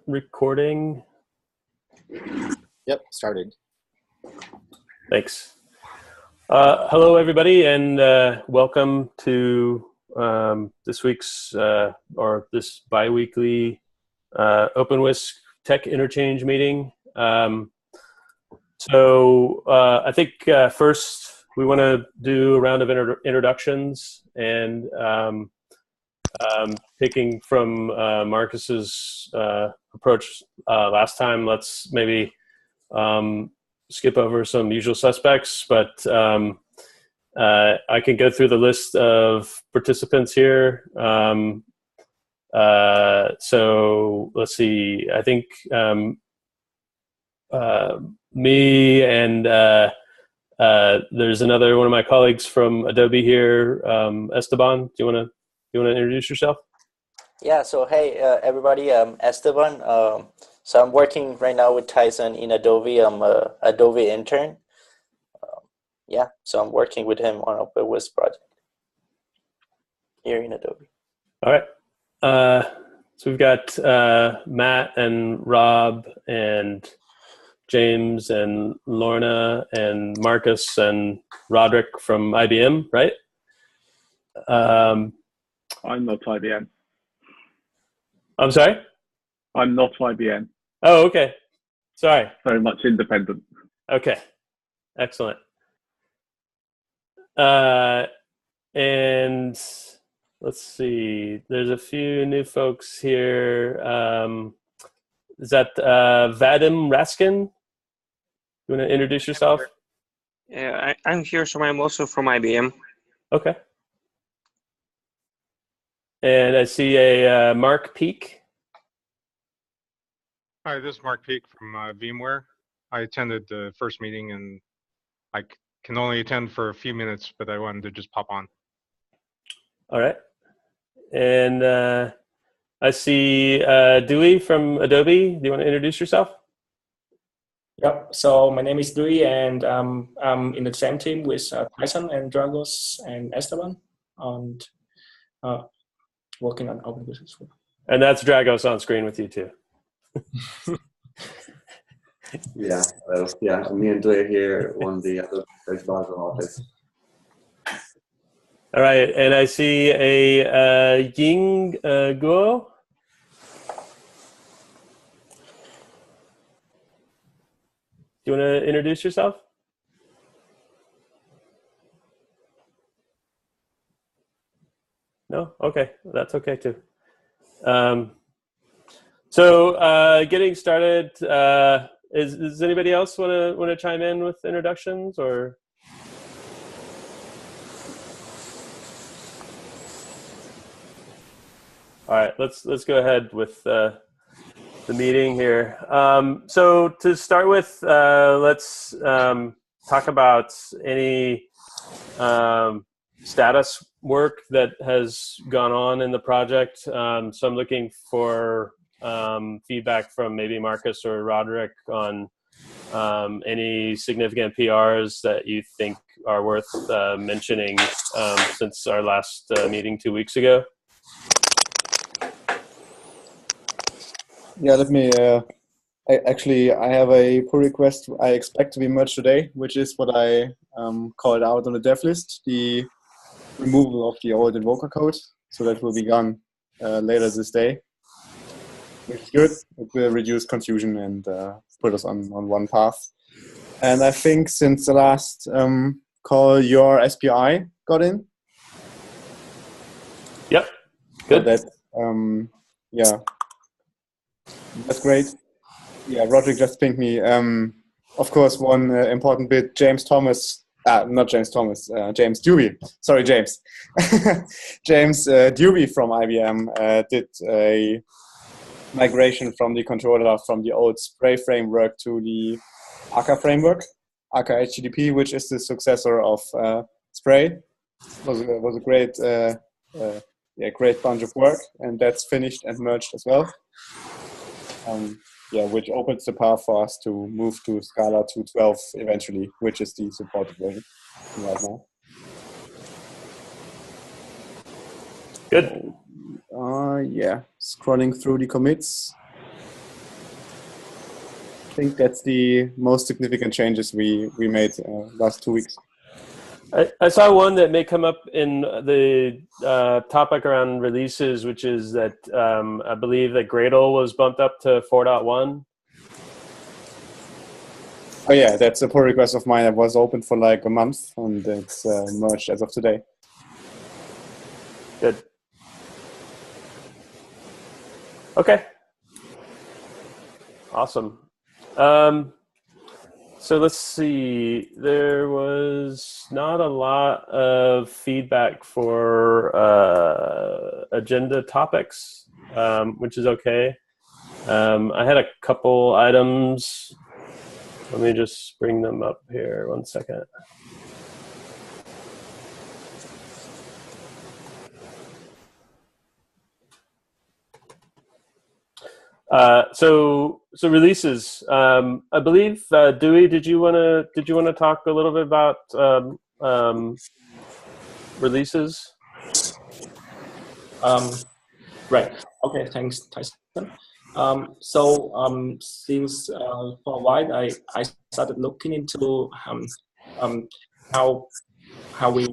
recording? Yep, started. Thanks. Hello, everybody, and welcome to this week's or this bi-weekly OpenWhisk Tech Interchange meeting. So I think first we want to do a round of introductions, and taking from Marcus's approach last time, let's maybe skip over some usual suspects, but I can go through the list of participants here. So let's see, I think me and there's another one of my colleagues from Adobe here, Esteban. Do you want to introduce yourself? Yeah, so hey everybody, I'm Esteban. So I'm working right now with Tyson in Adobe. I'm a Adobe intern. Yeah, so I'm working with him on a OpenWhisk project here in Adobe. All right. So we've got Matt and Rob and James and Lorna and Marcus and Roderick from IBM, right? I'm not IBM. I'm sorry? I'm not IBM. Oh, okay. Sorry. Very much independent. Okay. Excellent. And let's see. There's a few new folks here. Is that Vadim Raskin? You want to introduce yourself? Yeah, I'm here, so I'm also from IBM. Okay. And I see a Mark Peak. Hi, this is Mark Peak from VMware. I attended the first meeting, and I can only attend for a few minutes, but I wanted to just pop on. All right. And I see Dewey from Adobe. Do you want to introduce yourself? Yep. So my name is Dewey, and I'm in the same team with Tyson and Dragos and Esteban, and working on OpenWhisk as well. And that's Dragos on screen with you too. Yeah, well, yeah. Me and Dewey here on the other office. All right, and I see a Ying Guo. Do you want to introduce yourself? No? Okay, that's okay too. So getting started, does anybody else want to chime in with introductions, or? All right, let's go ahead with the meeting here. So to start with, let's talk about any status work that has gone on in the project. So I'm looking for feedback from maybe Marcus or Roderick on any significant PRs that you think are worth mentioning since our last meeting 2 weeks ago. Yeah, let me. I have a pull request I expect to be merged today, which is what I called out on the dev list: the removal of the old invoker code. So that will be gone later this day, which is good. It will reduce confusion and put us on one path. And I think since the last call, your SPI got in. Yep. Good. So that, yeah. That's great. Yeah, Roderick just pinged me. Of course, one important bit, James Thomas, not James Thomas, James Dewey. Sorry, James. James Dewey from IBM did a migration from the controller from the old Spray framework to the Akka framework, Akka HTTP, which is the successor of Spray. Was a great, great bunch of work, and that's finished and merged as well. Which opens the path for us to move to Scala 2.12 eventually, which is the supported version right now. Good. Yeah, scrolling through the commits. think that's the most significant changes we made last 2 weeks. I saw one that may come up in the topic around releases, which is that I believe that Gradle was bumped up to 4.1. Oh yeah, that's a pull request of mine that was open for like a month, and it's merged as of today. Good. Okay. Awesome. So let's see. There was not a lot of feedback for agenda topics, which is okay. I had a couple items. Let me just bring them up here 1 second. So releases. I believe Dewey, did you want to talk a little bit about releases? Right. Okay. Thanks, Tyson. Since for a while, I started looking into how we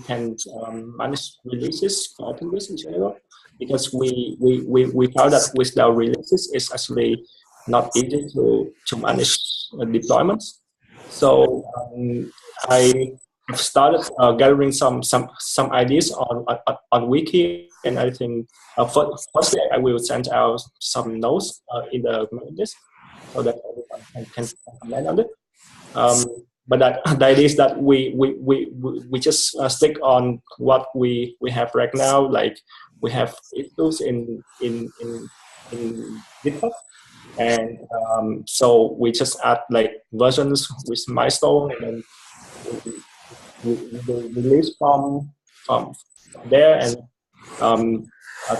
can manage releases for OpenWhisk in general, because we found that with the releases, it's actually not easy to manage deployments. So I have started gathering some ideas on Wiki, and I think firstly I will send out some notes in the mailing list so that everyone can comment on it. But the idea is that we just stick on what we have right now. Like we have issues in GitHub, and so we just add like versions with milestone, and then we release from there, and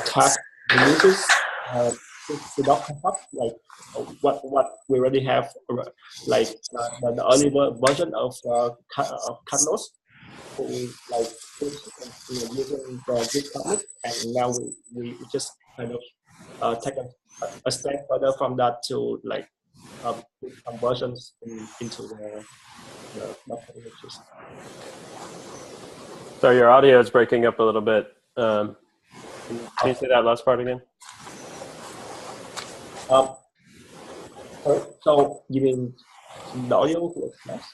tag releases to Docker Hub, like what we already have, like the early version of Catalyst, like using the Git commit, and now we just kind of take a step further from that to like put some versions into the Docker images. Sorry, your audio is breaking up a little bit. Can you say that last part again? So you mean the audio was nice?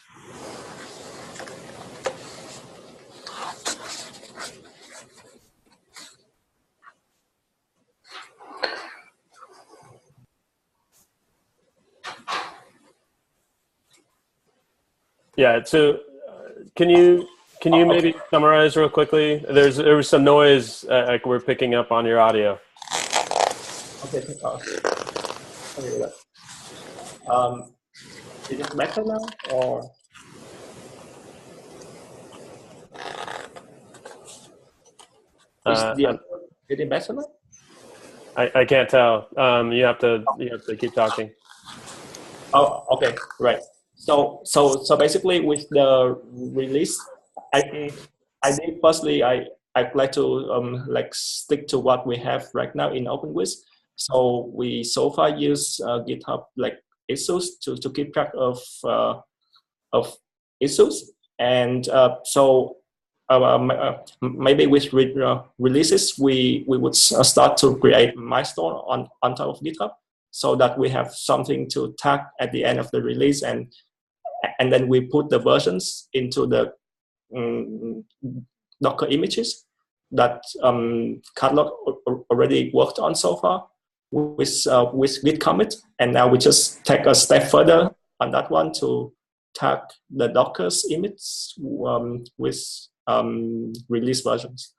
Yeah. So can you maybe summarize real quickly? There was some noise like we're picking up on your audio. Okay. Is it better now, or is the audio getting better now? I can't tell. You have to keep talking. Oh, okay, right. So basically, with the release, I think firstly I'd like to like stick to what we have right now in OpenWhisk. So we so far use GitHub like issues to keep track of issues, and maybe with releases we would start to create milestone on top of GitHub, so that we have something to tag at the end of the release, and then we put the versions into the Docker images that Catalog already worked on so far with Git commit, and now we just take a step further on that one to tag the Docker's image with release versions.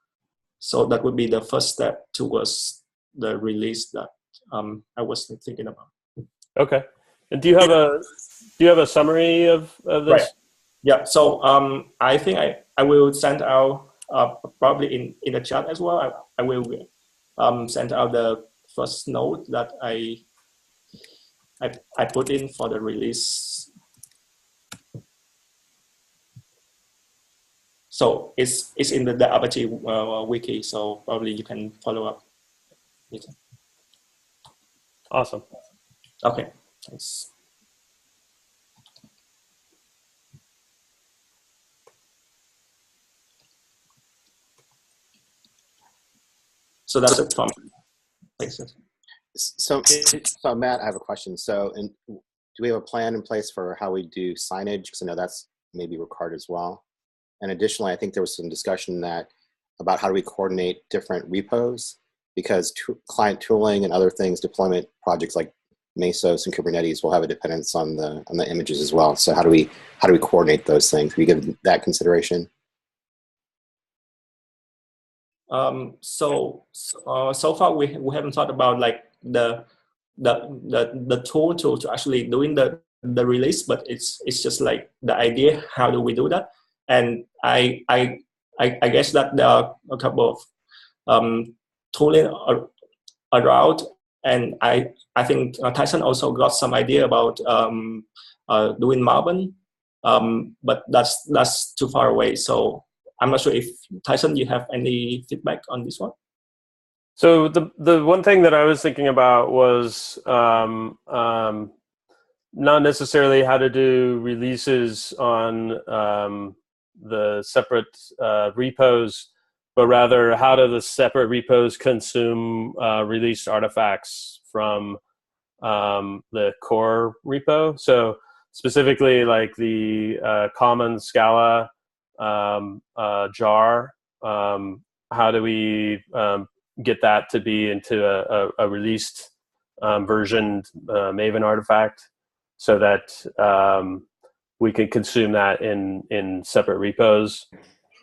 So that would be the first step towards the release that I was thinking about. Okay. And do you have a summary of this? Right. Yeah. So I think I will send out probably in the chat as well. I will send out the first note that I put in for the release. So it's in the Apache wiki. So probably you can follow up later. Awesome. Okay. Thanks. So that's it from places. So Matt, I have a question. So, do we have a plan in place for how we do signage? Because I know that's maybe required as well. And additionally, I think there was some discussion about how do we coordinate different repos, because client tooling and other things, deployment projects like Mesos and Kubernetes will have a dependence on the images as well. So how do we coordinate those things? Can we give that consideration? So far we haven't thought about like the tool to actually doing the release, but it's just like the idea, how do we do that? And I guess that there are a couple of tooling around, and I think Tyson also got some idea about doing Marvin, but that's too far away. So I'm not sure if Tyson, you have any feedback on this one? So the one thing that I was thinking about was not necessarily how to do releases on the separate repos, but rather how do the separate repos consume released artifacts from the core repo. So specifically like the common Scala jar, how do we get that to be into a released versioned Maven artifact so that we can consume that in separate repos.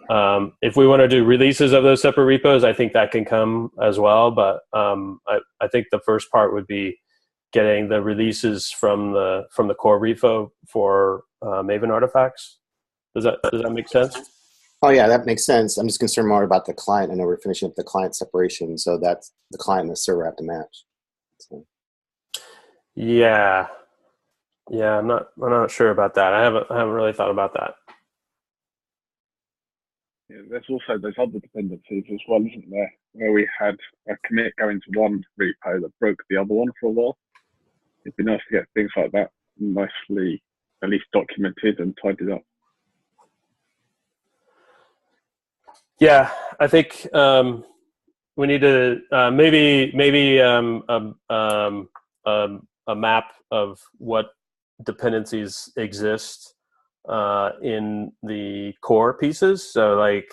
If we want to do releases of those separate repos, I think that can come as well. But I think the first part would be getting the releases from the core repo for Maven artifacts. Does that make sense? Oh yeah, that makes sense. I'm just concerned more about the client. I know we're finishing up the client separation, so that's the client and the server have to match. So. Yeah, I'm not sure about that. I haven't really thought about that. Yeah, there's also those other dependencies as well, isn't there? Where we had a commit going to one repo that broke the other one for a while. It'd be nice to get things like that nicely, at least documented and tidied up. Yeah, I think we need to maybe a map of what dependencies exist in the core pieces. So like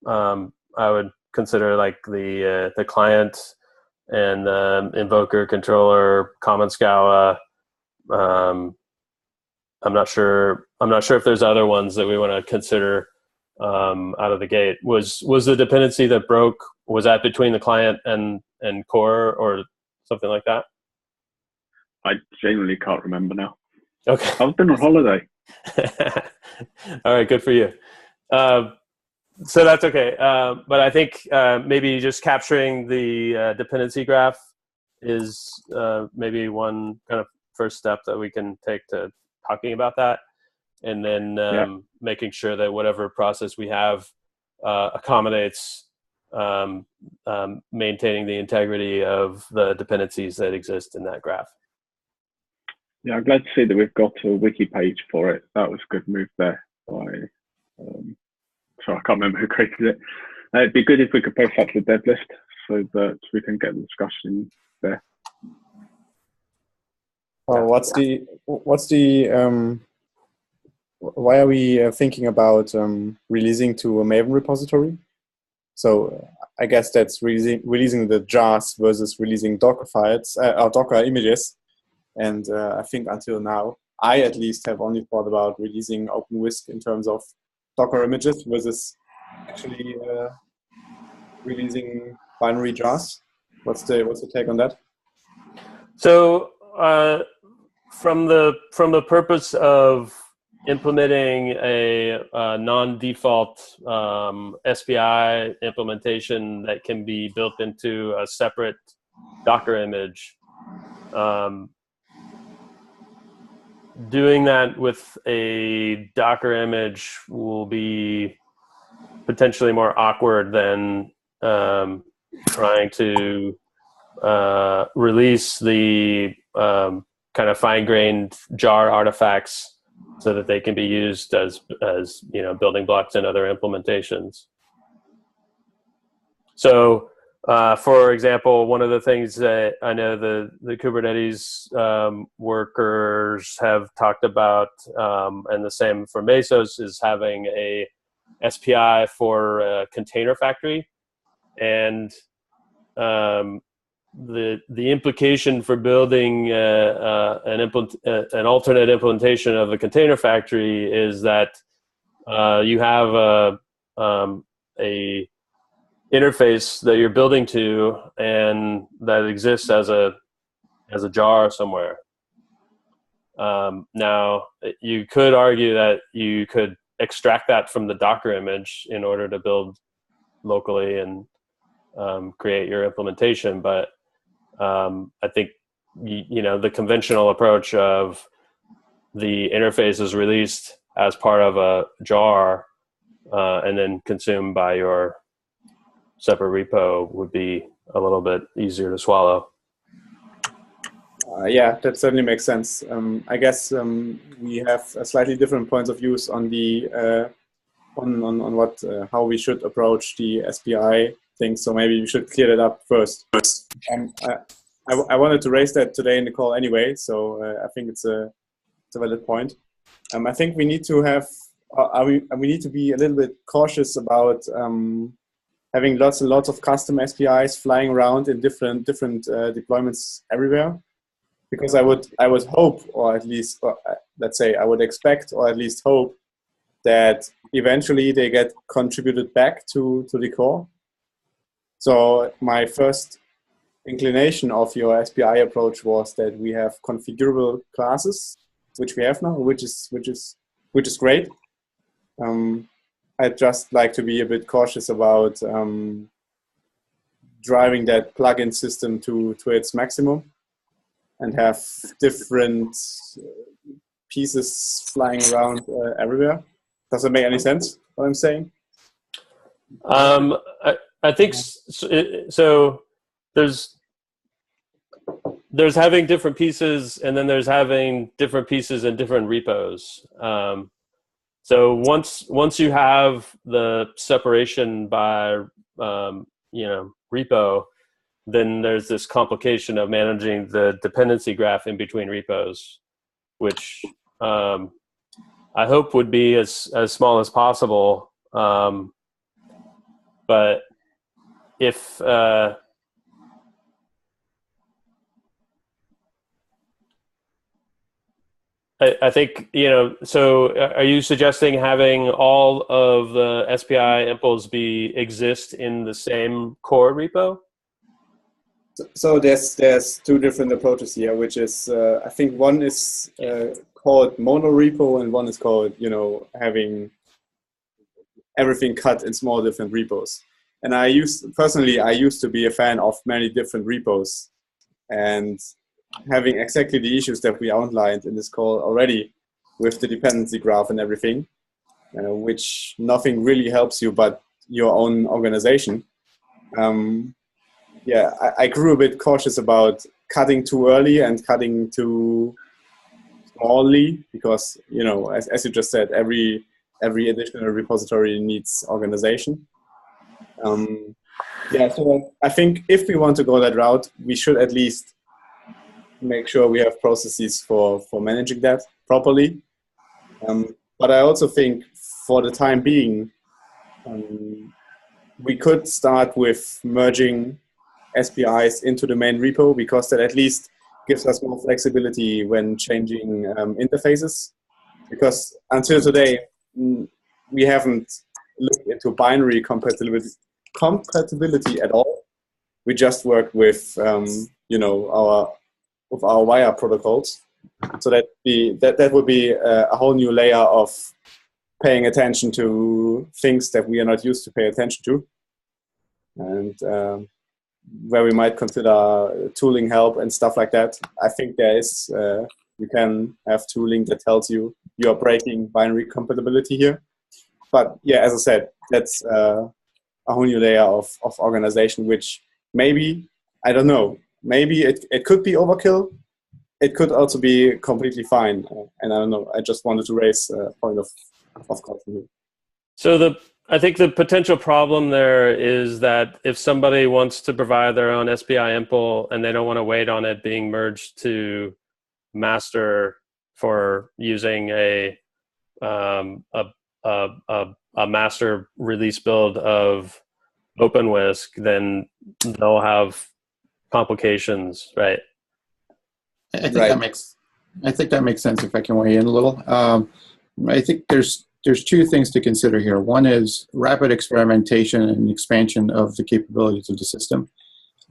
I would consider like the client and invoker, controller, common Scala. I'm not sure if there's other ones that we want to consider out of the gate. Was the dependency that broke, was that between the client and core or something like that? I genuinely can't remember now. Okay. I've been on holiday. All right, good for you. So that's okay. But I think maybe just capturing the dependency graph is maybe one kind of first step that we can take to talking about that. And then making sure that whatever process we have accommodates maintaining the integrity of the dependencies that exist in that graph. Yeah, I'm glad to see that we've got a wiki page for it. That was a good move there. Sorry, I can't remember who created it. It'd be good if we could post that to the dev list so that we can get the discussion there. Well, why are we thinking about releasing to a Maven repository? So I guess that's releasing the jars versus releasing Docker files or Docker images. And I think until now, I at least have only thought about releasing OpenWhisk in terms of Docker images versus actually releasing binary jars. What's the take on that? So from the purpose of implementing a non-default SPI implementation that can be built into a separate Docker image, doing that with a Docker image will be potentially more awkward than trying to release the kind of fine-grained jar artifacts so that they can be used as building blocks in other implementations. So For example, one of the things that I know the Kubernetes workers have talked about, and the same for Mesos, is having a SPI for a container factory. And the implication for building an alternate implementation of a container factory is that you have a interface that you're building to, and that exists as a jar somewhere. Now, you could argue that you could extract that from the Docker image in order to build locally and create your implementation, but I think the conventional approach of the interface is released as part of a jar and then consumed by your separate repo would be a little bit easier to swallow. Yeah, that certainly makes sense. I guess we have slightly different points of views on the on what how we should approach the SPI thing. So maybe we should clear that up first. I wanted to raise that today in the call anyway, so I think it's a valid point. I think we need to have we need to be a little bit cautious about having lots and lots of custom SPIs flying around in different deployments everywhere, because I would hope, or at least let's say I would expect, or at least hope, that eventually they get contributed back to the core. So my first inclination of your SPI approach was that we have configurable classes, which we have now, which is great. I'd just like to be a bit cautious about driving that plugin system to its maximum and have different pieces flying around everywhere. Does it make any sense, what I'm saying? I think so. There's having different pieces, and then there's having different pieces in different repos. So once you have the separation by repo, then there's this complication of managing the dependency graph in between repos, which I hope would be as small as possible. But if I think, so are you suggesting having all of the SPI impls exist in the same core repo? So there's two different approaches here, which is, I think one is called mono repo, and one is called, having everything cut in small different repos. And I used to be a fan of many different repos, and having exactly the issues that we outlined in this call already with the dependency graph and everything, which nothing really helps you but your own organization. I grew a bit cautious about cutting too early and cutting too smallly, because, as you just said, every additional repository needs organization. So I think if we want to go that route, we should at least make sure we have processes for managing that properly. But I also think for the time being, we could start with merging SPIs into the main repo, because that at least gives us more flexibility when changing interfaces. Because until today, we haven't looked into binary compatibility at all. We just work with our wire protocols. So that would be a whole new layer of paying attention to things that we are not used to pay attention to, and where we might consider tooling help and stuff like that. I think there is, you can have tooling that tells you are breaking binary compatibility here. But yeah, as I said, that's a whole new layer of organization, which maybe, I don't know, maybe it could be overkill. It could also be completely fine. And I don't know, I just wanted to raise a point of caution here. So I think the potential problem there is that if somebody wants to provide their own SPI impl and they don't want to wait on it being merged to master for using a master release build of OpenWhisk, then they'll have complications, right? I think that makes sense. If I can weigh in a little, I think there's two things to consider here. One is rapid experimentation and expansion of the capabilities of the system.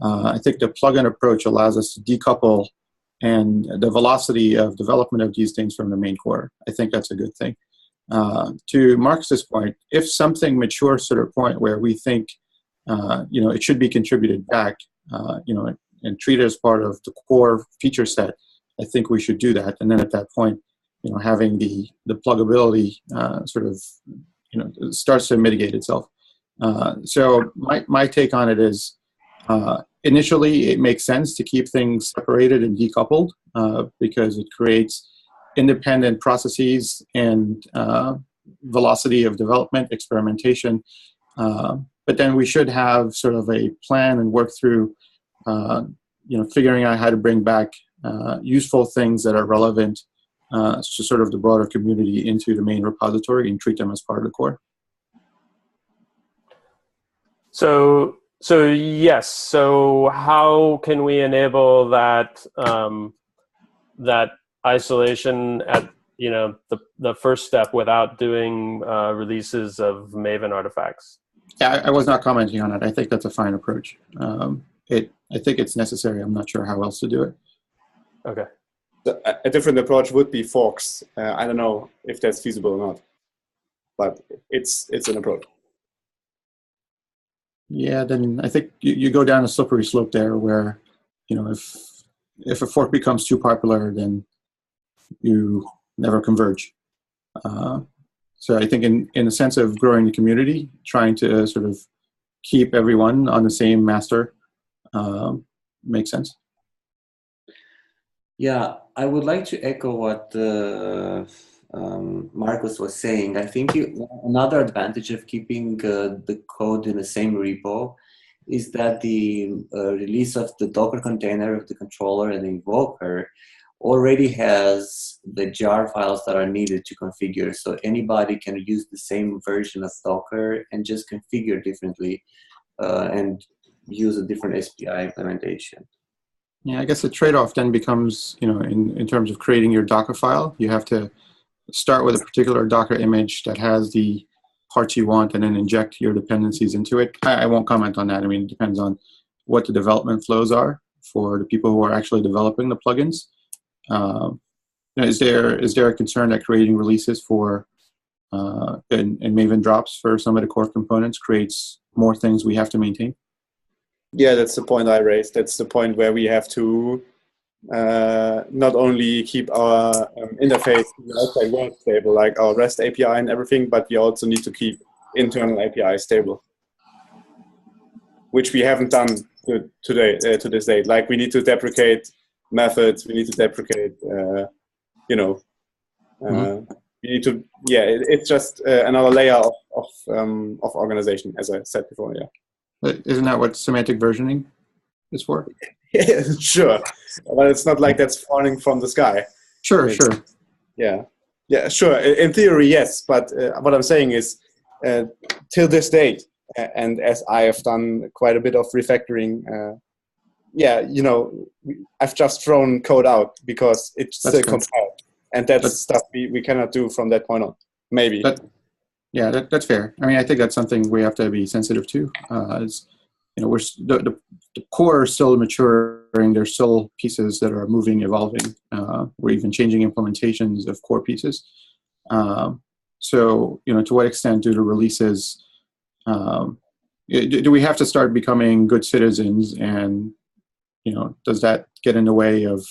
I think the plugin approach allows us to decouple and the velocity of development of these things from the main core. I think that's a good thing. To Marcus's point, if something matures to the point where we think it should be contributed back, and treated as part of the core feature set, I think we should do that. And then at that point, having the pluggability starts to mitigate itself. So my take on it is, initially it makes sense to keep things separated and decoupled because it creates independent processes and velocity of development, experimentation. But then we should have sort of a plan and work through, figuring out how to bring back useful things that are relevant to sort of the broader community into the main repository and treat them as part of the core. So yes. So how can we enable that that isolation at the first step without doing releases of Maven artifacts? Yeah, I was not commenting on it. I think that's a fine approach. I think it's necessary. I'm not sure how else to do it. Okay. A different approach would be forks. I don't know if that's feasible or not, but it's an approach. Yeah, then I think you go down a slippery slope there where, if a fork becomes too popular, then you never converge. So I think in the sense of growing the community, trying to sort of keep everyone on the same master makes sense. Yeah, I would like to echo what Marcus was saying. I think another advantage of keeping the code in the same repo is that the release of the Docker container of the controller and the invoker already has the jar files that are needed to configure. So anybody can use the same version of Docker and just configure differently and use a different SPI implementation. Yeah, I guess the trade-off then becomes, in terms of creating your Docker file, you have to start with a particular Docker image that has the parts you want and then inject your dependencies into it. I won't comment on that. I mean, it depends on what the development flows are for the people who are actually developing the plugins. Is there a concern that creating releases for and Maven drops for some of the core components creates more things we have to maintain? Yeah, that's the point I raised. That's the point where we have to not only keep our interface in the outside world stable, like our REST API and everything, but we also need to keep internal API stable, which we haven't done to this day. Like we need to deprecate methods, we need to deprecate, we need to, it's just another layer of organization, as I said before, yeah. Isn't that what semantic versioning is for? Yeah, sure. But it's not like that's falling from the sky. Sure. Yeah, sure. In theory, yes. But what I'm saying is, till this date, and as I have done quite a bit of refactoring, I've just thrown code out because it's still compiled. And that's stuff we cannot do from that point on, maybe. That's fair. I mean, I think that's something we have to be sensitive to. The core is still maturing. There's still pieces that are moving, evolving. We're even changing implementations of core pieces. So, to what extent do the releases, do we have to start becoming good citizens? And, does that get in the way of,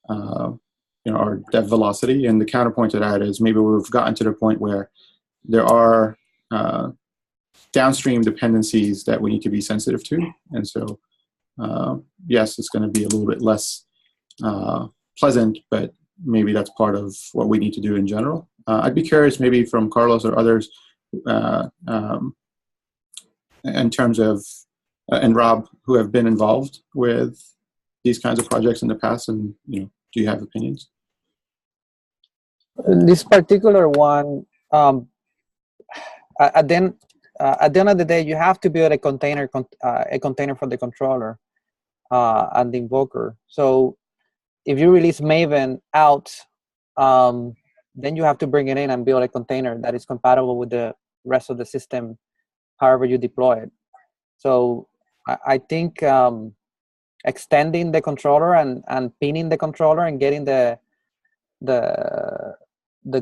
our dev velocity? And the counterpoint to that is maybe we've gotten to the point where there are downstream dependencies that we need to be sensitive to. And so, yes, it's going to be a little bit less pleasant, but maybe that's part of what we need to do in general. I'd be curious maybe from Carlos or others, in terms of, and Rob, who have been involved with these kinds of projects in the past, and do you have opinions? This particular one, at the end of the day, you have to build a container for the controller and the invoker. So if you release Maven out, then you have to bring it in and build a container that is compatible with the rest of the system, however you deploy it. So I think extending the controller and pinning the controller and getting the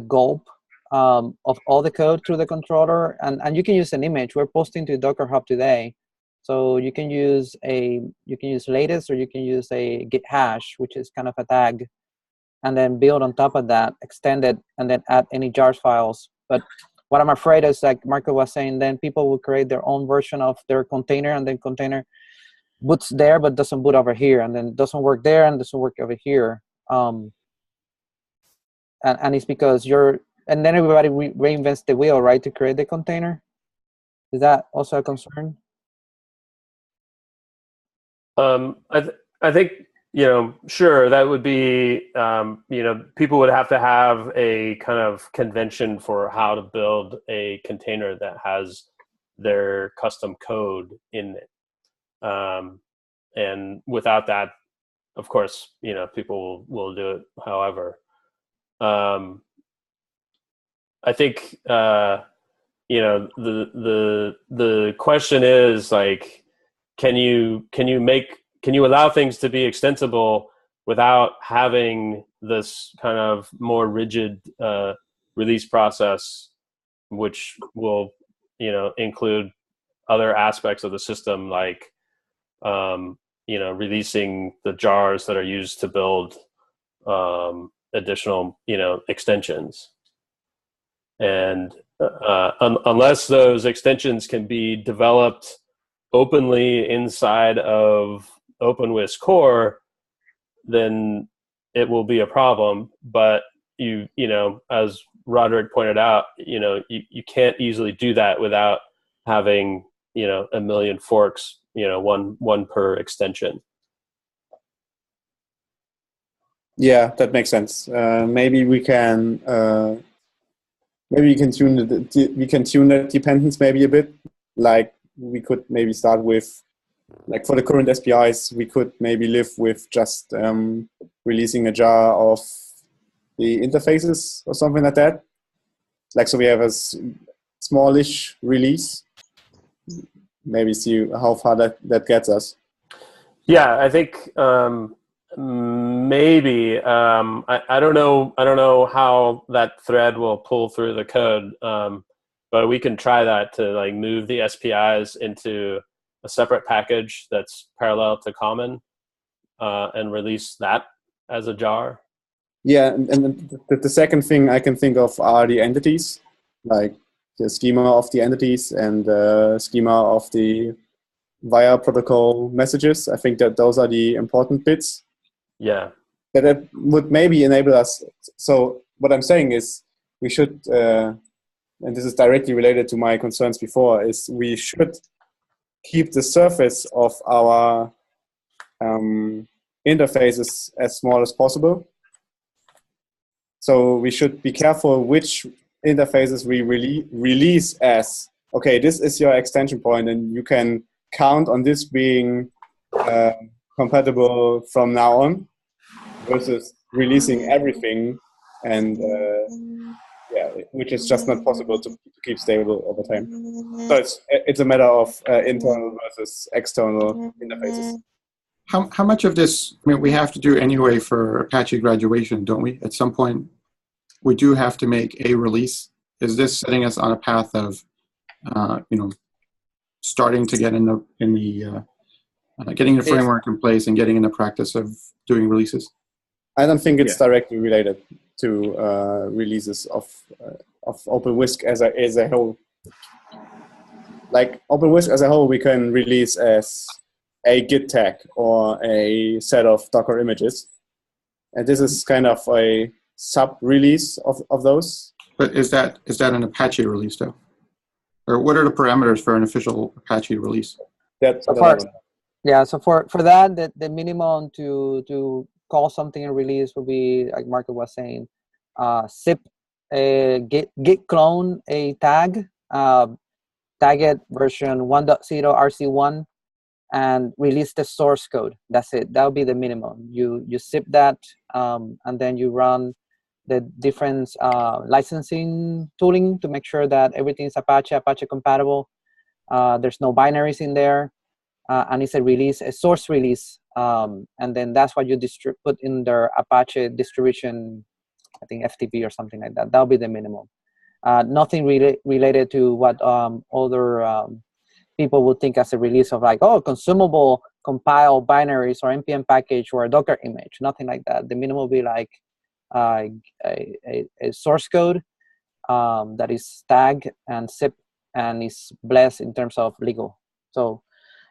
gulp of all the code through the controller, and you can use an image. We're posting to Docker Hub today, so you can use latest, or you can use a git hash, which is kind of a tag, and then build on top of that, extend it, and then add any jars files. But what I'm afraid is, like Marco was saying, then people will create their own version of their container, and then container boots there but doesn't boot over here, and then doesn't work there and doesn't work over here. And it's because and then everybody reinvents the wheel, right, to create the container. Is that also a concern? I think, sure, that would be, people would have to have a kind of convention for how to build a container that has their custom code in it. And without that, of course, people will do it however. I think, the question is, like, can you allow things to be extensible without having this kind of more rigid release process, which will, include other aspects of the system, like, releasing the jars that are used to build additional, extensions. And unless those extensions can be developed openly inside of OpenWhisk core, then it will be a problem. But as Roderick pointed out, you can't easily do that without having a million forks, one per extension. Yeah, that makes sense. Maybe we can tune the dependence maybe a bit. Like, we could maybe start with, like, for the current SPIs, we could maybe live with just releasing a jar of the interfaces or something like that. Like, so we have a smallish release. Maybe see how far that gets us. Yeah, I think maybe I don't know how that thread will pull through the code, but we can try that to, like, move the SPIs into a separate package that's parallel to common, and release that as a jar. Yeah, and the second thing I can think of are the entities, like the schema of the entities and the schema of the via protocol messages. I think that those are the important bits. Yeah. That would maybe enable us. So what I'm saying is, we should, and this is directly related to my concerns before, is we should keep the surface of our interfaces as small as possible. So we should be careful which interfaces we release as, okay, this is your extension point, and you can count on this being compatible from now on, versus releasing everything, and which is just not possible to keep stable over time. So it's a matter of internal versus external interfaces. How much of this, I mean, we have to do anyway for Apache graduation, don't we? At some point, we do have to make a release. Is this setting us on a path of, starting to get getting the framework in place and getting in the practice of doing releases? I don't think it's directly related to releases of OpenWhisk as a whole. Like, OpenWhisk as a whole, we can release as a Git tag or a set of Docker images, and this is kind of a sub-release of those. But is that an Apache release, though? or what are the parameters for an official Apache release? That's So for, yeah, so for that, the minimum to call something a release would be, like Marco was saying, zip a git clone a tag, tag it version 1.0 RC1, and release the source code. That's it. That would be the minimum. You zip that, and then you run the different licensing tooling to make sure that everything is Apache compatible. There's no binaries in there, and it's a release, a source release, and then that's what you put in their Apache distribution, I think FTP or something like that. That'll be the minimum. Nothing related to what other people would think as a release of, like, oh, consumable compile binaries or npm package or a Docker image. Nothing like that. The minimum will be like a source code that is tagged and zip and is blessed in terms of legal. So,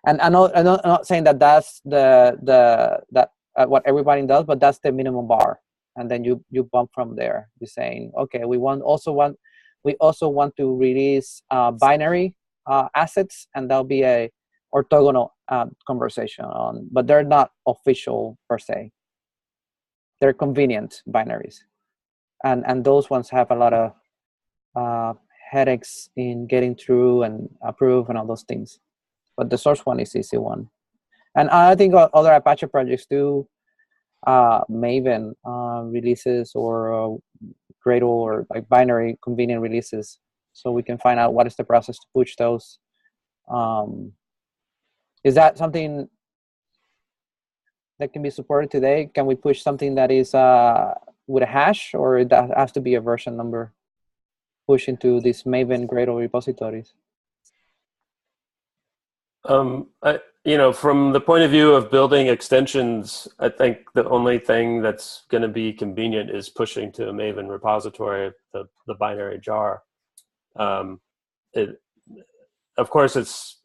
and I'm not saying that that's what everybody does, but that's the minimum bar. And then you bump from there. You're saying, okay, we also want to release binary assets, and that'll be a orthogonal conversation on, but they're not official per se. They're convenient binaries, and those ones have a lot of headaches in getting through and approve and all those things. But the source one is easy one, and I think other Apache projects do Maven releases or Gradle or like binary convenient releases, so we can find out what is the process to push those. Is that something that can be supported today? Can we push something that is with a hash, or that has to be a version number push into these Maven Gradle repositories? From the point of view of building extensions, I think the only thing that's going to be convenient is pushing to a Maven repository, the binary jar. Of course, it's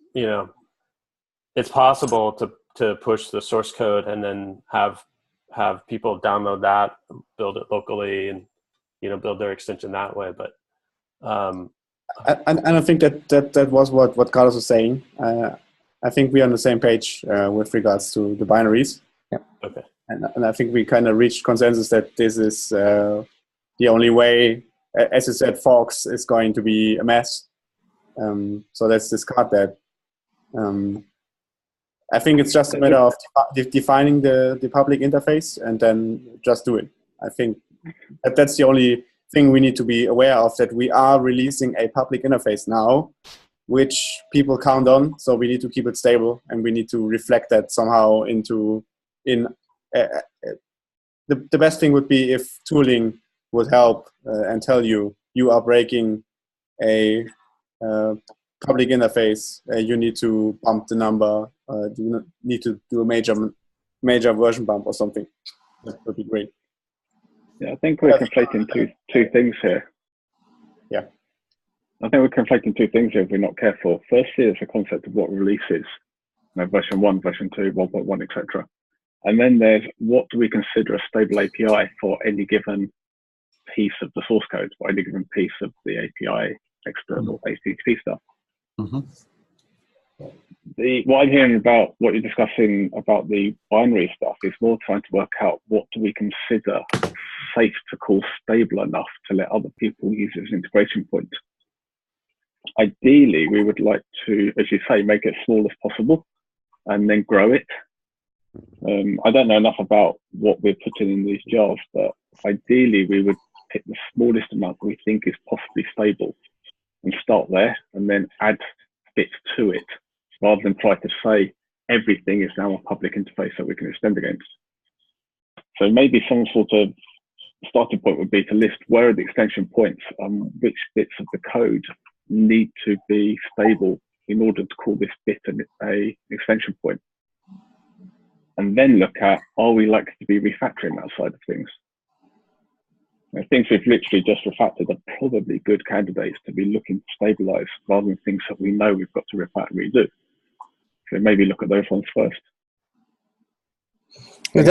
possible to push the source code and then have people download that, build it locally, and build their extension that way. But I think that was what Carlos was saying. I think we're on the same page with regards to the binaries. Yeah. Okay. And I think we kind of reached consensus that this is the only way. As you said, forks is going to be a mess. So let's discard that. I think it's just a matter of defining the public interface and then just do it. I think that's the only thing we need to be aware of, that we are releasing a public interface now, which people count on. So we need to keep it stable, and we need to reflect that somehow the best thing would be if tooling would help and tell you are breaking a public interface. You need to bump the number. You need to do a major version bump or something. That would be great. Yeah, I think we're conflating two things here. Yeah. I think we're conflating two things here if we're not careful. Firstly, there's a concept of what release is. Version 1, version 2, 1.1, etc. And then there's what do we consider a stable API for any given piece of the source code, or any given piece of the API external HTTP stuff. Mm-hmm. What I'm hearing about what you're discussing about the binary stuff is more trying to work out what do we consider safe to call stable enough to let other people use it as an integration point. Ideally, we would like to, as you say, make it as small as possible and then grow it. I don't know enough about what we're putting in these jars, but ideally we would pick the smallest amount we think is possibly stable and start there, and then add bits to it, rather than try to say everything is now a public interface that we can extend against. So maybe some sort of starting point would be to list where are the extension points, which bits of the code need to be stable in order to call this bit a extension point. And then look at, are we likely to be refactoring that side of things? Things we've literally just refactored are probably good candidates to be looking to stabilize, rather than things that we know we've got to refactor and redo. So maybe look at those ones first. Is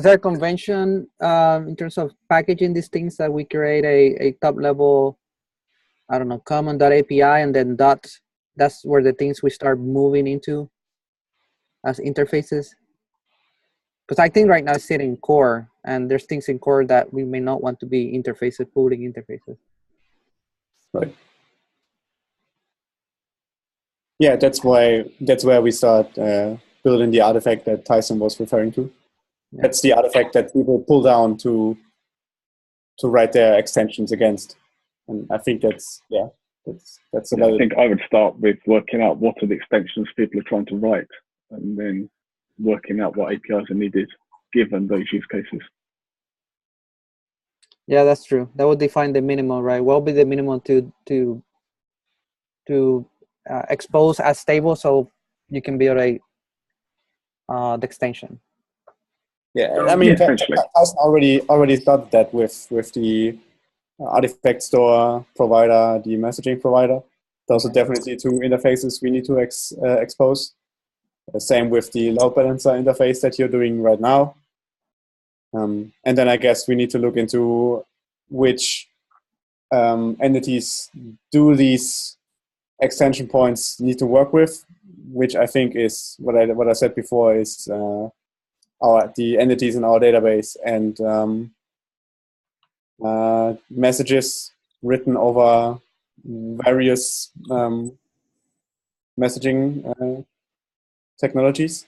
there a convention in terms of packaging these things, that we create a top level I don't know, common.api and then dot. That's where the things we start moving into as interfaces. Because I think right now it's sitting in core, and there's things in core that we may not want to be interfaces, public interfaces. Right. Yeah, that's where we start building the artifact that Tyson was referring to. Yeah. That's the artifact that people pull down to write their extensions against, and I think that's I think I would start with working out what are the extensions people are trying to write, and then working out what APIs are needed given those use cases. Yeah, that's true. That would define the minimum, right? What would be the minimum to expose as stable so you can build a the extension. Yeah, I mean, Tyson already started that with the artifact store provider, the messaging provider. Those are definitely two interfaces we need to expose. Same with the load balancer interface that you're doing right now. And then I guess we need to look into which entities do these extension points need to work with, which I think is what I said before is the entities in our database and messages written over various messaging technologies.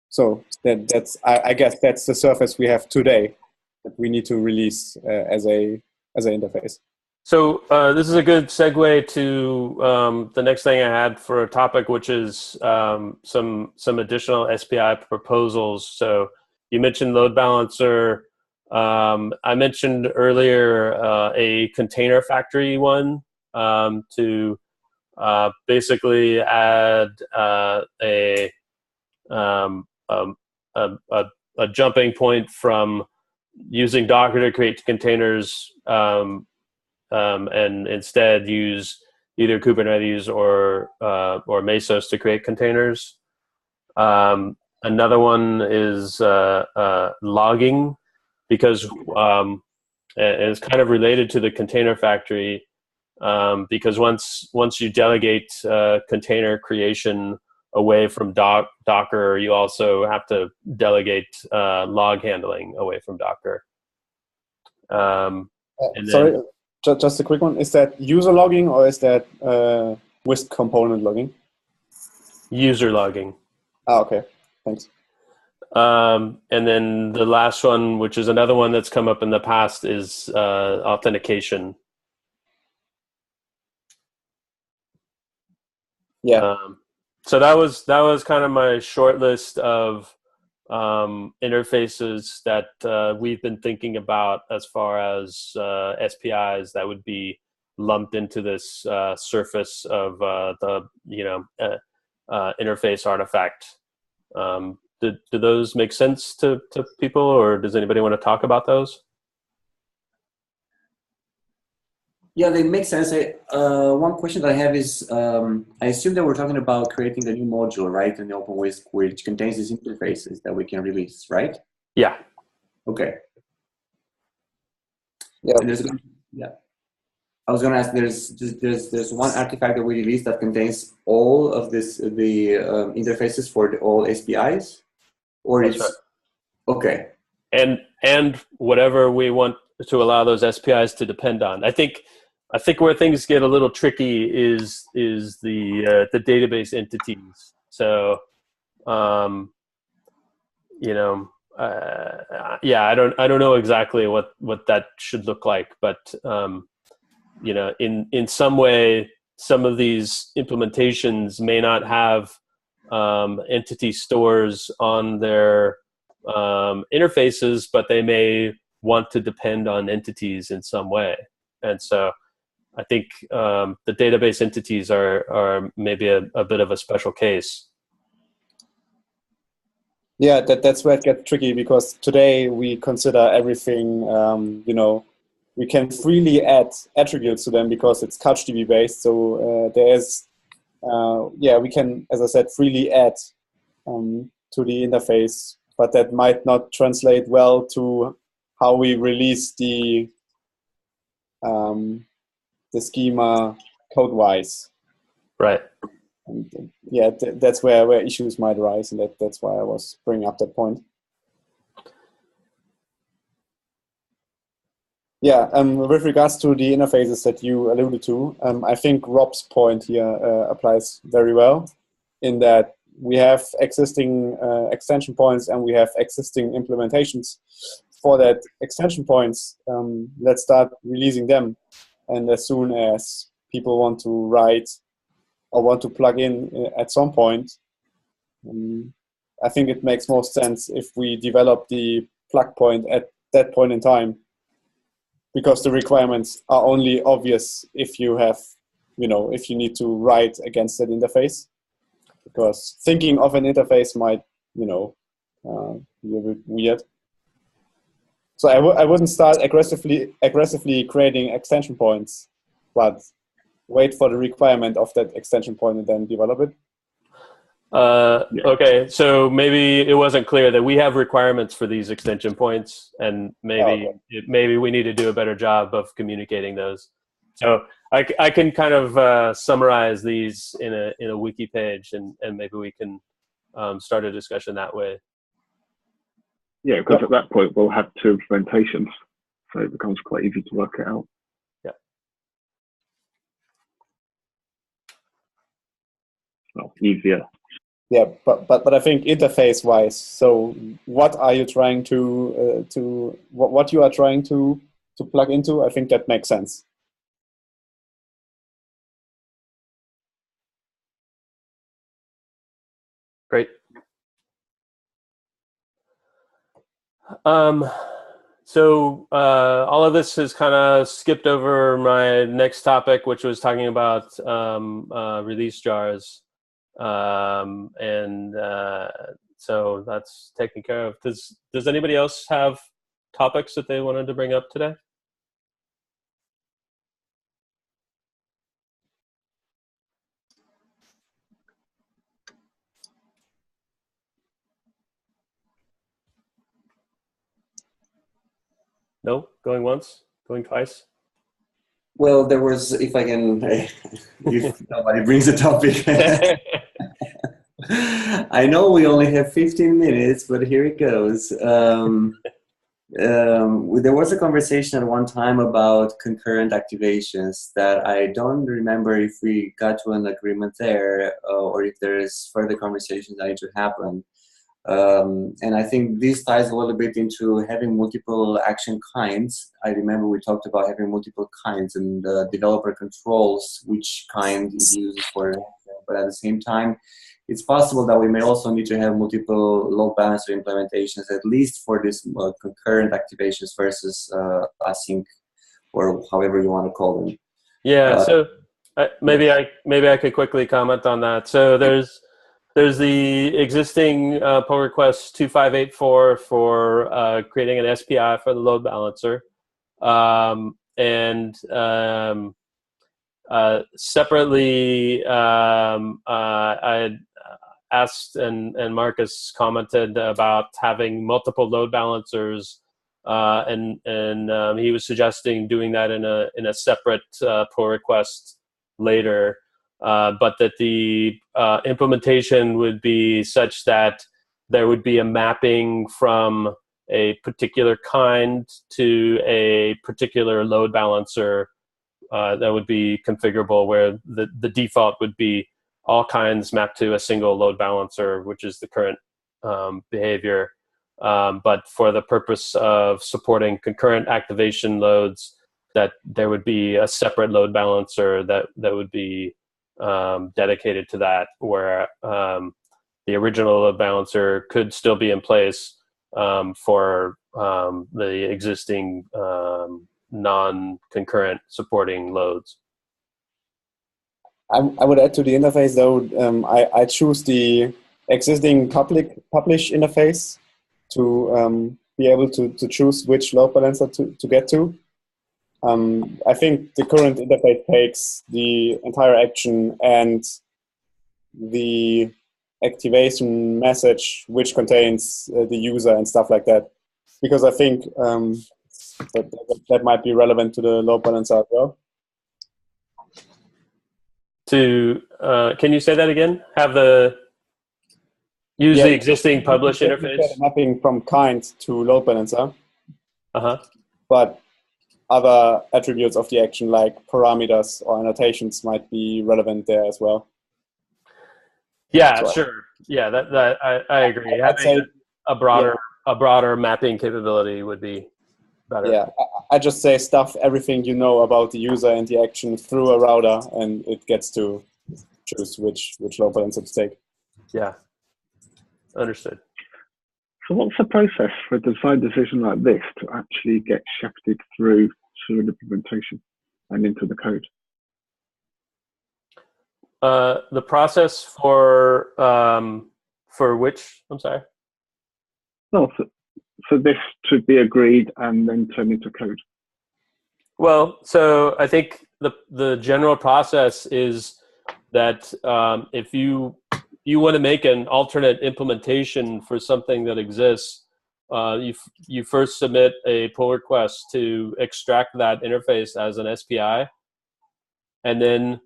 So that's I guess that's the surface we have today that we need to release as an interface. So this is a good segue to the next thing I had for a topic, which is some additional SPI proposals. So you mentioned load balancer. I mentioned earlier a container factory one to basically add a jumping point from using Docker to create containers and instead use either Kubernetes or Mesos to create containers. Another one is logging, because and it's kind of related to the container factory, because once you delegate container creation away from Docker, you also have to delegate log handling away from Docker. Sorry, just a quick one. Is that user logging or is that Whisk component logging? User logging. Ah, okay. Thanks. And then the last one, which is another one that's come up in the past, is authentication. Yeah. So that was kind of my short list of interfaces that we've been thinking about as far as SPIs that would be lumped into this surface of the interface artifact. Do those make sense to people, or does anybody want to talk about those? Yeah, they make sense. One question that I have is, I assume that we're talking about creating a new module, right, in the OpenWhisk, which contains these interfaces that we can release, right? Yeah. Okay. Yeah. Yeah. I was going to ask. There's one artifact that we released that contains all of the interfaces for all SPIs, or That's it's right. Okay. And whatever we want to allow those SPIs to depend on. I think where things get a little tricky is the database entities. So, yeah, I don't know exactly what that should look like, but in some way, some of these implementations may not have entity stores on their interfaces, but they may want to depend on entities in some way. And so I think the database entities are maybe a bit of a special case. Yeah, that's where it gets tricky, because today we consider everything, we can freely add attributes to them because it's CouchDB based. So we can, as I said, freely add to the interface, but that might not translate well to how we release the the schema code-wise. Right. And yeah, that's where issues might arise, and that's why I was bringing up that point. Yeah, with regards to the interfaces that you alluded to, I think Rob's point here applies very well, in that we have existing extension points and we have existing implementations for that extension points. Let's start releasing them, and as soon as people want to write or want to plug in at some point, I think it makes most sense if we develop the plug point at that point in time, because the requirements are only obvious if you have, if you need to write against that interface. Because thinking of an interface might, be a bit weird. So I wouldn't start aggressively creating extension points, but wait for the requirement of that extension point and then develop it. Okay, so maybe it wasn't clear that we have requirements for these extension points, and maybe we need to do a better job of communicating those. So I can kind of summarize these in a wiki page, and maybe we can start a discussion that way. Yeah, because at that point we'll have two implementations, so it becomes quite easy to work it out. Yeah. Well, easier. Yeah, but I think interface-wise. So, what are you trying to what you are trying to plug into? I think that makes sense. Great. So all of this has kind of skipped over my next topic, which was talking about release jars. So that's taken care of. Does anybody else have topics that they wanted to bring up today? No? Going once? Going twice? Well, there was, if I can, if somebody brings a topic. I know we only have 15 minutes, but here it goes. There was a conversation at one time about concurrent activations that I don't remember if we got to an agreement there or if there is further conversations that need to happen. And I think this ties a little bit into having multiple action kinds. I remember we talked about having multiple kinds, and the developer controls which kind is used for, but at the same time, it's possible that we may also need to have multiple load balancer implementations, at least for this concurrent activations versus async, or however you want to call them. Yeah, so maybe I could quickly comment on that. So there's the existing pull request 2584 for creating an SPI for the load balancer. Separately, I had asked and Marcus commented about having multiple load balancers, and he was suggesting doing that in a separate pull request later. But that the implementation would be such that there would be a mapping from a particular kind to a particular load balancer that would be configurable, where the default would be all kinds mapped to a single load balancer, which is the current behavior. But for the purpose of supporting concurrent activation loads, that there would be a separate load balancer that would be dedicated to that, where the original load balancer could still be in place for the existing non-concurrent supporting loads. I would add to the interface though, I choose the existing publish interface to be able to choose which load balancer to get to. I think the current interface takes the entire action and the activation message, which contains the user and stuff like that, because I think that might be relevant to the load balancer as well. to, can you say that again? Use the existing publish interface? Get a mapping from kind to load balancer. Uh-huh. But other attributes of the action, like parameters or annotations, might be relevant there as well. Yeah, So sure. Yeah, that I agree. I'd say a broader mapping capability would be better. Yeah, I just say stuff everything you know about the user and the action through a router, and it gets to choose which load balancer to take. Yeah, understood. So what's the process for a design decision like this to actually get shepherded through to an implementation and into the code? The process for which? I'm sorry. No, so this should be agreed and then turned into code. Well, so I think the general process is that if you want to make an alternate implementation for something that exists, you first submit a pull request to extract that interface as an SPI, and then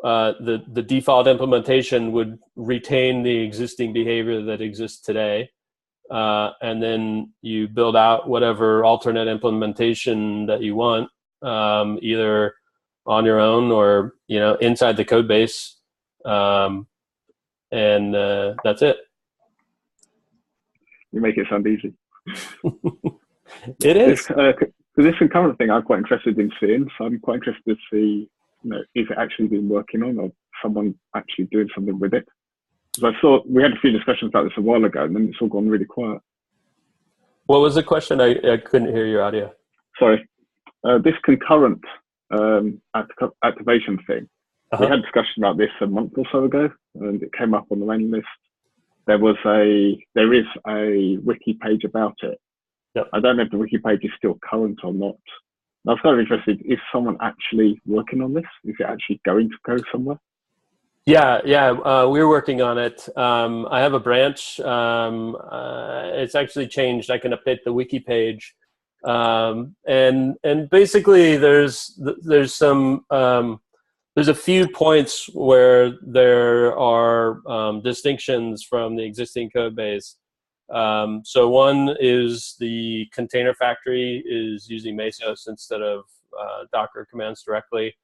the default implementation would retain the existing behavior that exists today. And then you build out whatever alternate implementation that you want, either on your own or inside the code base, and that's it. You make it sound easy. It is. This concurrent thing I'm quite interested in seeing, so I'm quite interested to see, is it actually been working on, or someone actually doing something with it? Because I saw we had a few discussions about this a while ago, and then it's all gone really quiet. What was the question? I couldn't hear your audio. Sorry. This concurrent activation thing, we had a discussion about this a month or so ago, and it came up on the mailing list. There is a wiki page about it. Yep. I don't know if the wiki page is still current or not. I was kind of interested, is someone actually working on this? Is it actually going to go somewhere? Yeah, we're working on it. I have a branch. It's actually changed. I can update the wiki page, and basically there's a few points where there are distinctions from the existing code base. So one is the container factory is using Mesos instead of Docker commands directly.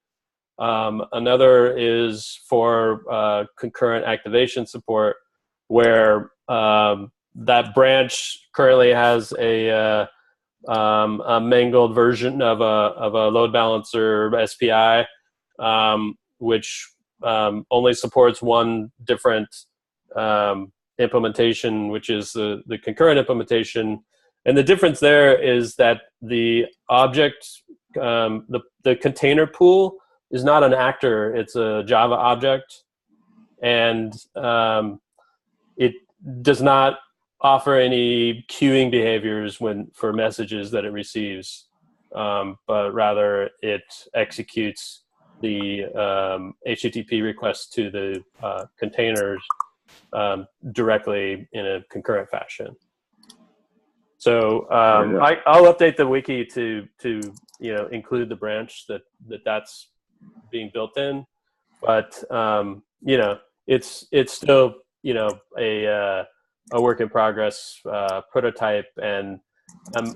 Another is for concurrent activation support, where that branch currently has a mangled version of a load balancer SPI, which only supports one different implementation, which is the concurrent implementation. And the difference there is that the object, the container pool, is not an actor, it's a Java object, and it does not offer any queuing behaviors for messages that it receives, but rather it executes the HTTP request to the containers directly in a concurrent fashion. So I'll update the wiki to include the branch that's being built in, but it's still a work in progress prototype, and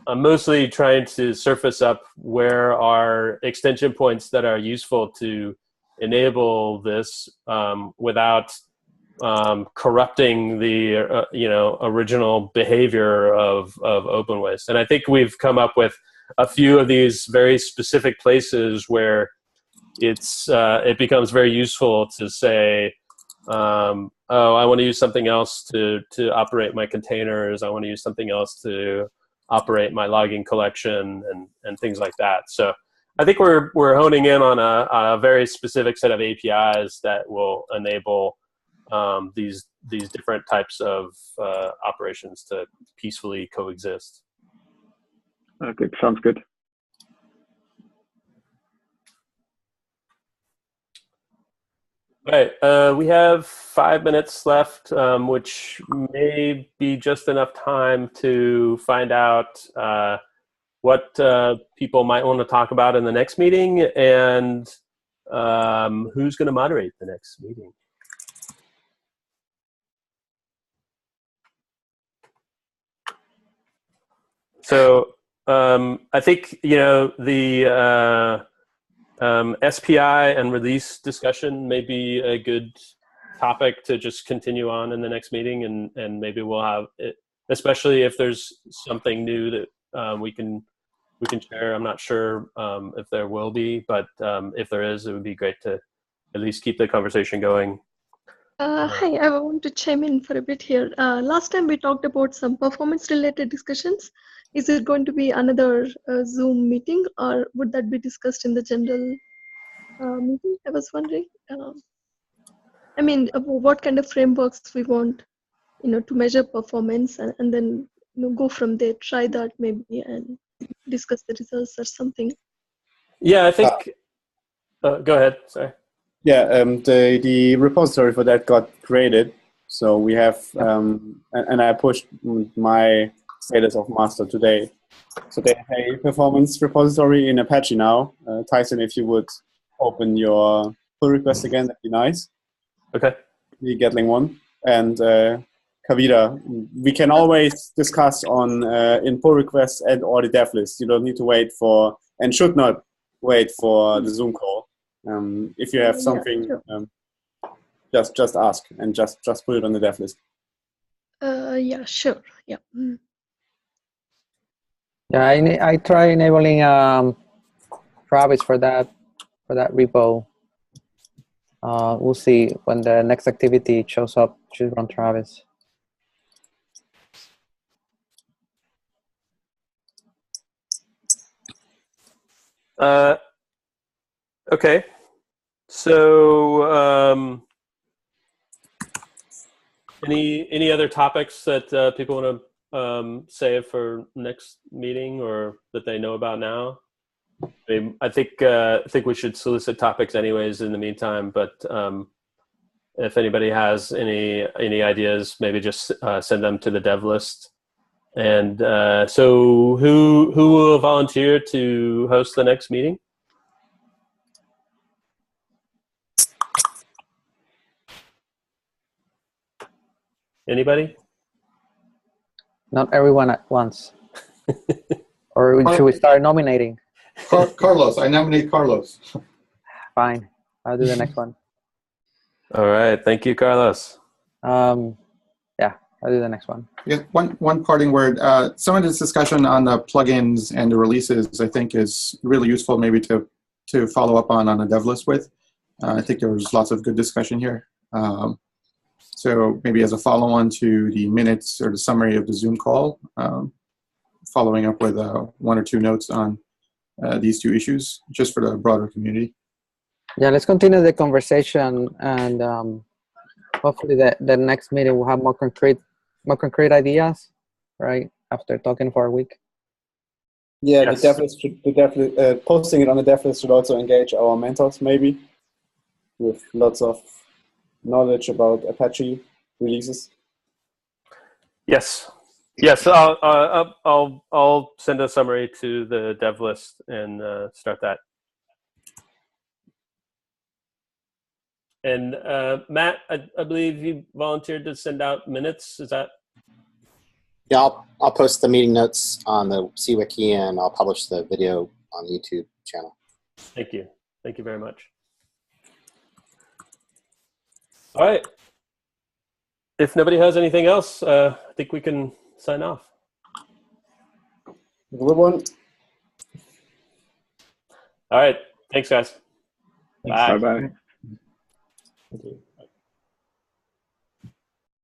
I'm mostly trying to surface up where are extension points that are useful to enable this without corrupting the original behavior of OpenWhisk. And I think we've come up with a few of these very specific places where it becomes very useful to say, oh, I want to use something else to operate my containers. I want to use something else to operate my logging collection and things like that. So I think we're honing in on a very specific set of APIs that will enable these different types of operations to peacefully coexist. Good. Sounds good. All right, we have 5 minutes left, which may be just enough time to find out what people might want to talk about in the next meeting, and who's going to moderate the next meeting? So I think, the SPI and release discussion may be a good topic to just continue on in the next meeting, and maybe we'll have it, especially if there's something new that we can share. I'm not sure if there will be, but if there is, it would be great to at least keep the conversation going. Hi, I want to chime in for a bit here. Last time we talked about some performance-related discussions. Is it going to be another Zoom meeting, or would that be discussed in the general meeting? I was wondering. I mean, what kind of frameworks we want, to measure performance, and then go from there. Try that maybe and discuss the results or something. Yeah, I think. Go ahead. Sorry. Yeah, the repository for that got created, so we have, and I pushed my status of master today. So they have a performance repository in Apache now. Tyson, if you would open your pull request again, that'd be nice. Okay. The Gatling one. And Kavita, we can always discuss on in pull requests and or the dev list. You don't need to wait for, and should not wait for the Zoom call. If you have something, just ask and just put it on the dev list. Yeah, sure. Yeah. Yeah, I try enabling Travis for that repo. We'll see when the next activity shows up. Should run Travis. Okay. So, any other topics that people want to save for next meeting, or that they know about now? I think we should solicit topics anyways in the meantime. But if anybody has any ideas, maybe just send them to the dev list. And so, who will volunteer to host the next meeting? Anybody? Not everyone at once. Or should we start nominating? Carlos, I nominate Carlos. Fine, I'll do the next one. All right, thank you, Carlos. Yeah, I'll do the next one. Yeah, one parting word. Some of this discussion on the plugins and the releases, I think, is really useful maybe to follow up on a dev list with. I think there was lots of good discussion here. So maybe as a follow-on to the minutes or the summary of the Zoom call, following up with 1 or 2 notes on these 2 issues, just for the broader community. Yeah, let's continue the conversation, and hopefully the next meeting will have more concrete ideas, right? After talking for a week. Yeah, yes. the dev list, posting it on the dev list should also engage our mentors, maybe, with lots of knowledge about Apache releases. Yes. Yes, I'll send a summary to the dev list and start that. And Matt, I believe you volunteered to send out minutes. Is that? Yeah, I'll post the meeting notes on the CWiki, and I'll publish the video on the YouTube channel. Thank you. Thank you very much. All right. If nobody has anything else, I think we can sign off. Good one. All right. Thanks, guys. Bye-bye. Okay.